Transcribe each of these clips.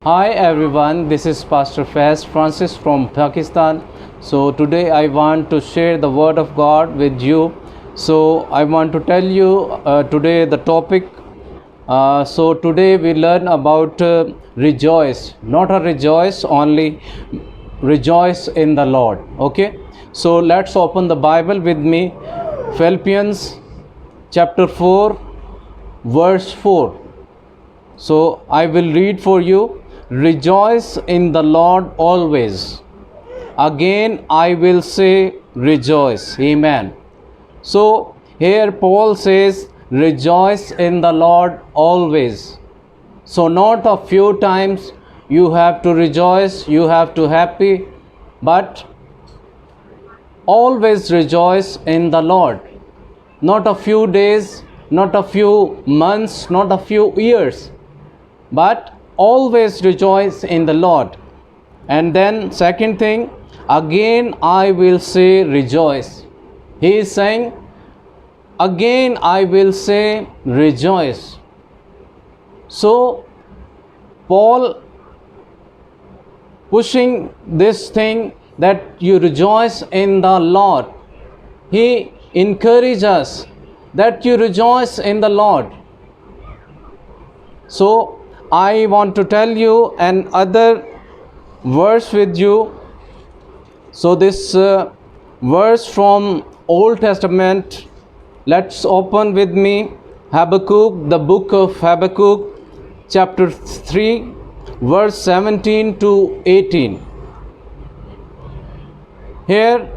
Hi everyone, this is Pastor Faiz Francis from Pakistan. So today I want to share the word of God with you. So I want to tell you today the topic. So today we learn about rejoice, not a rejoice only, rejoice in the Lord. Okay. So let's open the Bible with me. Philippians chapter 4 verse 4. So I will read for you. Rejoice in the Lord always. Again I will say rejoice. Amen. So here Paul says rejoice in the Lord always. So not a few times you have to rejoice, you have to happy, but always rejoice in the Lord. Not a few days, not a few months, not a few years, but always rejoice in the Lord. And then second thing, again I will say rejoice. He is saying, again I will say rejoice. So Paul pushing this thing that you rejoice in the Lord. He encourages us that you rejoice in the Lord. So I want to tell you another verse with you. So this verse from Old Testament, let's open with me Habakkuk, the book of Habakkuk, chapter 3, verse 17 to 18. Here,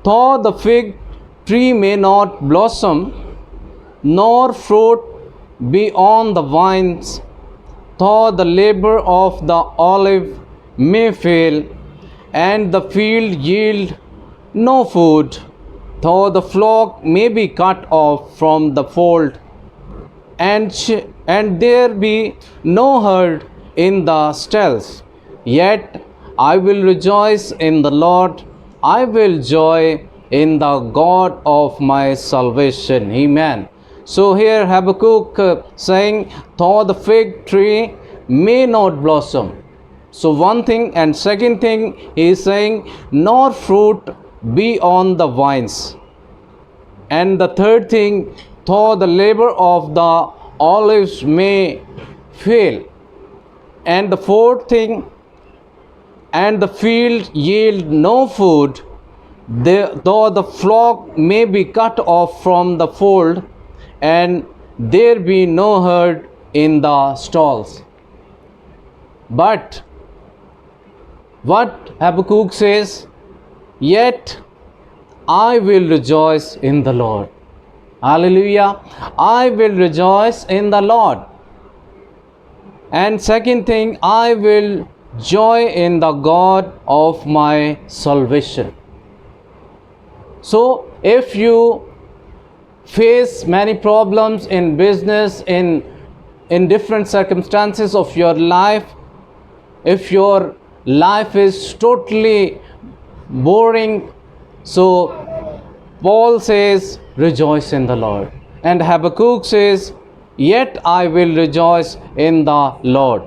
though the fig tree may not blossom, nor fruit be on the vines, though the labor of the olive may fail, and the field yield no food, though the flock may be cut off from the fold, and there be no herd in the stalls, yet I will rejoice in the Lord, I will joy in the God of my salvation. Amen. So here Habakkuk saying, though the fig tree may not blossom. So one thing, and second thing he is saying, nor fruit be on the vines. And the third thing, though the labor of the olives may fail. And the fourth thing, and the field yield no food, though the flock may be cut off from the fold, and there be no herd in the stalls. But what Habakkuk says, yet I will rejoice in the Lord. Hallelujah. I will rejoice in the Lord. And second thing, I will joy in the God of my salvation. So if you face many problems in business, in different circumstances of your life, if your life is totally boring, so Paul says rejoice in the Lord, and Habakkuk says yet I will rejoice in the Lord,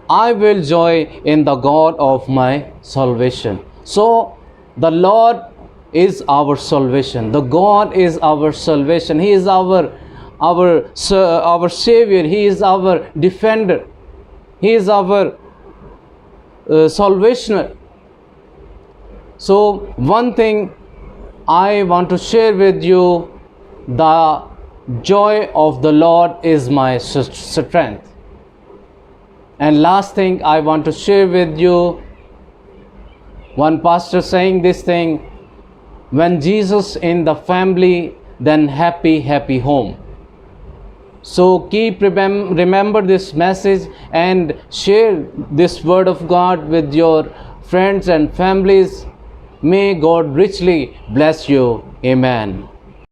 I will joy in the God of my salvation. So the Lord is our salvation. The God is our salvation. He is our Savior. He is our defender. He is our salvationer. So one thing I want to share with you, the joy of the Lord is my strength. And last thing I want to share with you, one pastor saying this thing, when Jesus in the family, then happy home. So keep remember this message and share this word of God with your friends and families. May God richly bless you. Amen.